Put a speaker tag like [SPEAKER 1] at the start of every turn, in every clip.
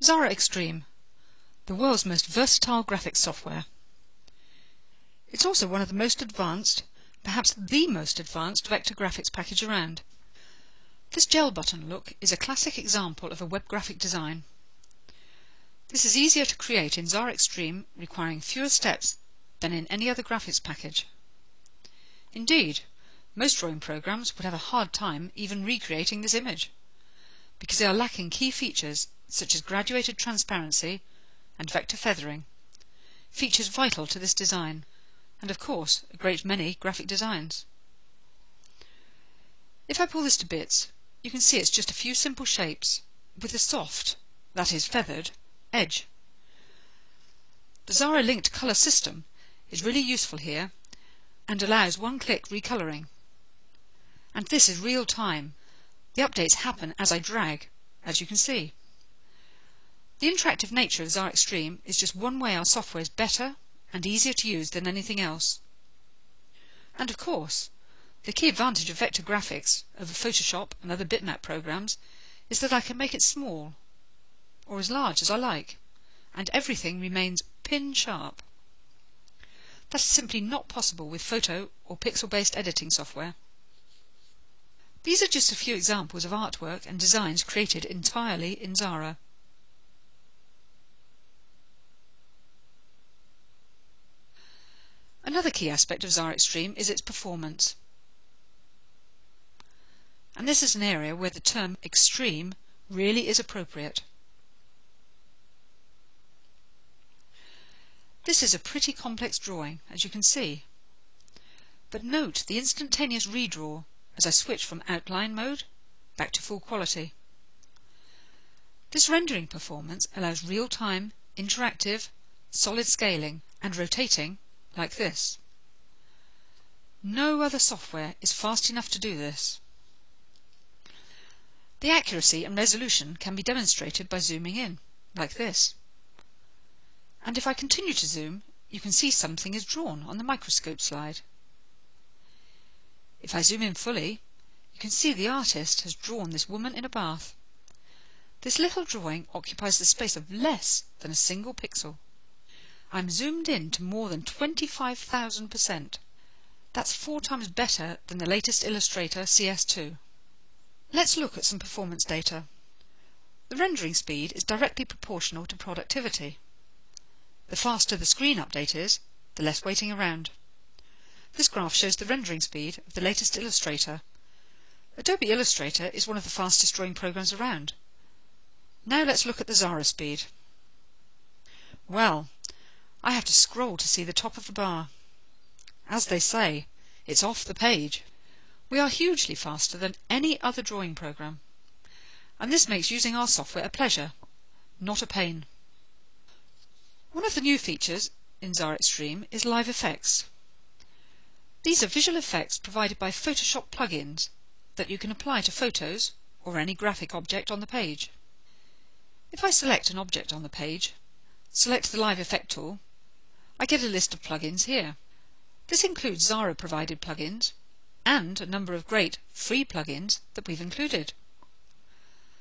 [SPEAKER 1] Xara Extreme, the world's most versatile graphics software. It's also one of the most advanced, perhaps the most advanced vector graphics package around. This gel button look is a classic example of a web graphic design. This is easier to create in Xara Extreme, requiring fewer steps than in any other graphics package. Indeed, most drawing programs would have a hard time even recreating this image, because they are lacking key features such as graduated transparency and vector feathering, features vital to this design, and of course a great many graphic designs. If I pull this to bits, you can see it's just a few simple shapes with a soft, that is feathered, edge. The Xara linked colour system is really useful here and allows one-click recoloring. And this is real time. The updates happen as I drag, as you can see. The interactive nature of Xara Extreme is just one way our software is better and easier to use than anything else. And of course, the key advantage of vector graphics over Photoshop and other bitmap programs is that I can make it small, or as large as I like, and everything remains pin sharp. That is simply not possible with photo or pixel-based editing software. These are just a few examples of artwork and designs created entirely in Xara. Another key aspect of Xara Extreme is its performance. And this is an area where the term extreme really is appropriate. This is a pretty complex drawing, as you can see. But note the instantaneous redraw as I switch from outline mode back to full quality. This rendering performance allows real-time, interactive, solid scaling and rotating like this. No other software is fast enough to do this. The accuracy and resolution can be demonstrated by zooming in, like this. And if I continue to zoom, you can see something is drawn on the microscope slide. If I zoom in fully, you can see the artist has drawn this woman in a bath. This little drawing occupies the space of less than a single pixel. I'm zoomed in to more than 25,000%. That's 4 times better than the latest Illustrator CS2. Let's look at some performance data. The rendering speed is directly proportional to productivity. The faster the screen update is, the less waiting around. This graph shows the rendering speed of the latest Illustrator. Adobe Illustrator is one of the fastest drawing programs around. Now let's look at the Xara speed. Well, I have to scroll to see the top of the bar. As they say, it's off the page. We are hugely faster than any other drawing program, and this makes using our software a pleasure, not a pain. One of the new features in Xara Extreme is live effects. These are visual effects provided by Photoshop plugins that you can apply to photos or any graphic object on the page. If I select an object on the page, select the Live Effect tool, I get a list of plugins here. This includes Xara provided plugins and a number of great free plugins that we've included.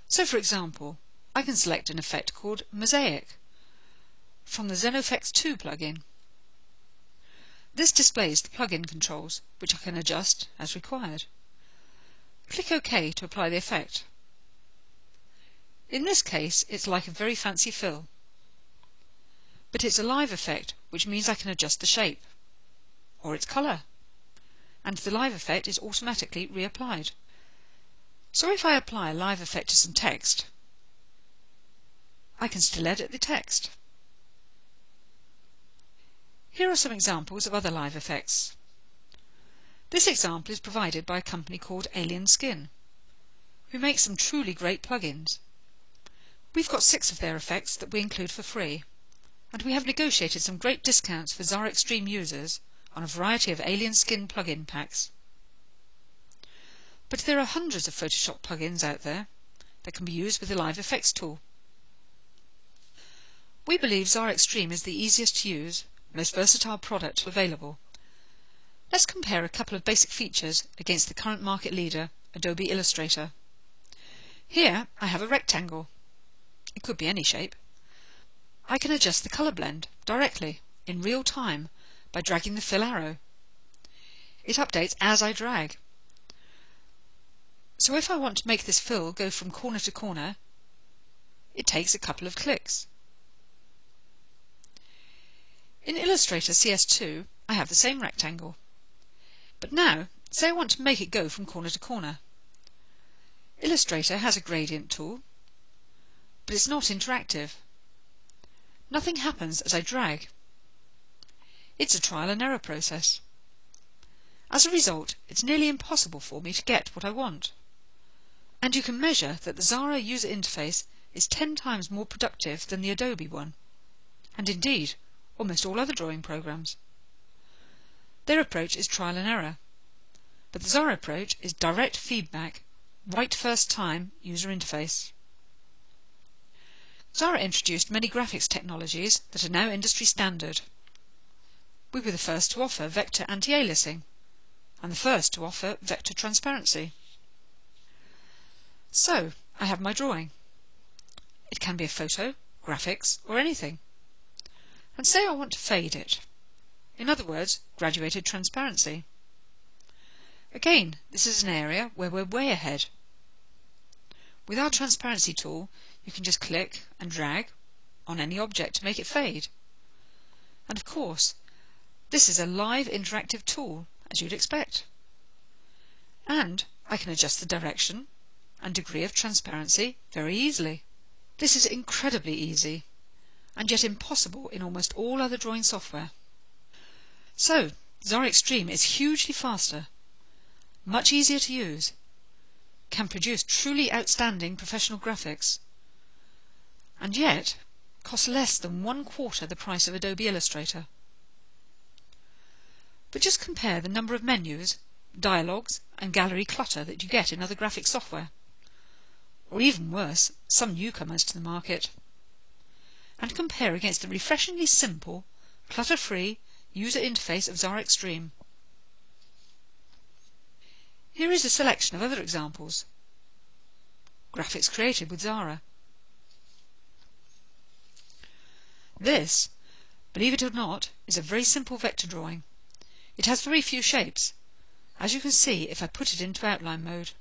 [SPEAKER 1] So for example, I can select an effect called Mosaic from the Xara II plugin. This displays the plugin controls, which I can adjust as required. Click OK to apply the effect. In this case, it's like a very fancy fill. But it's a live effect, which means I can adjust the shape, or its colour, and the live effect is automatically reapplied. So if I apply a live effect to some text, I can still edit the text. Here are some examples of other live effects. This example is provided by a company called Alien Skin, who makes some truly great plugins. We've got 6 of their effects that we include for free, and we have negotiated some great discounts for Xara Extreme users on a variety of Alien Skin plugin packs. But there are hundreds of Photoshop plugins out there that can be used with the Live Effects tool. We believe Xara Extreme is the easiest to use, most versatile product available. Let's compare a couple of basic features against the current market leader, Adobe Illustrator. Here I have a rectangle. It could be any shape. I can adjust the colour blend directly, in real time, by dragging the fill arrow. It updates as I drag. So if I want to make this fill go from corner to corner, it takes a couple of clicks. In Illustrator CS2, I have the same rectangle. But now, say I want to make it go from corner to corner. Illustrator has a gradient tool, but it's not interactive. Nothing happens as I drag. It's a trial and error process. As a result, it's nearly impossible for me to get what I want. And you can measure that the Xara user interface is 10 times more productive than the Adobe one, and indeed, almost all other drawing programs. Their approach is trial and error, but the Xara approach is direct feedback, right first time user interface. Xara introduced many graphics technologies that are now industry standard. We were the first to offer vector anti-aliasing, and the first to offer vector transparency. So, I have my drawing. It can be a photo, graphics, or anything. And say I want to fade it. In other words, graduated transparency. Again, this is an area where we're way ahead. With our transparency tool, you can just click and drag on any object to make it fade. And of course, this is a live interactive tool, as you'd expect. And I can adjust the direction and degree of transparency very easily. This is incredibly easy, and yet impossible in almost all other drawing software. So, Xara Extreme is hugely faster, much easier to use, can produce truly outstanding professional graphics, and yet costs less than 1/4 the price of Adobe Illustrator. But just compare the number of menus, dialogues, and gallery clutter that you get in other graphic software, or even worse, some newcomers to the market, and compare against the refreshingly simple, clutter-free user interface of Xara Extreme. Here is a selection of other examples. Graphics created with Xara. This, believe it or not, is a very simple vector drawing. It has very few shapes, as you can see if I put it into outline mode.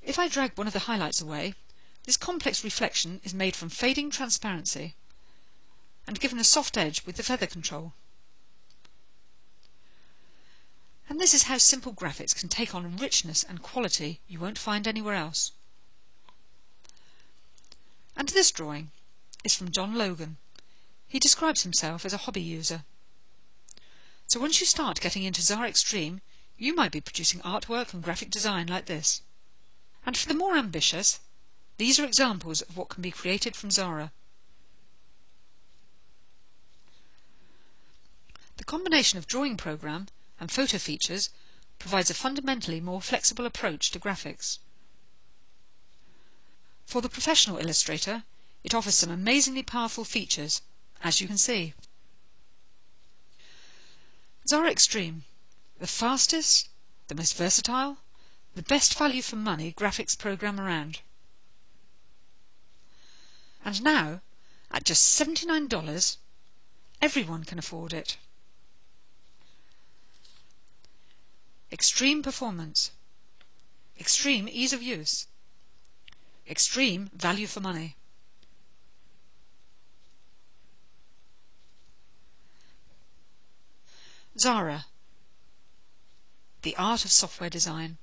[SPEAKER 1] If I drag one of the highlights away, this complex reflection is made from fading transparency and given a soft edge with the feather control. And this is how simple graphics can take on a richness and quality you won't find anywhere else. And this drawing is from John Logan. He describes himself as a hobby user. So once you start getting into Xara Extreme, you might be producing artwork and graphic design like this. And for the more ambitious, these are examples of what can be created from Xara. The combination of drawing program and photo features provides a fundamentally more flexible approach to graphics. For the professional illustrator, it offers some amazingly powerful features, as you can see. Xara Extreme, the fastest, the most versatile, the best value for money graphics program around. And now, at just $79, everyone can afford it. Extreme performance, extreme ease of use, extreme value for money. Xara, the art of software design.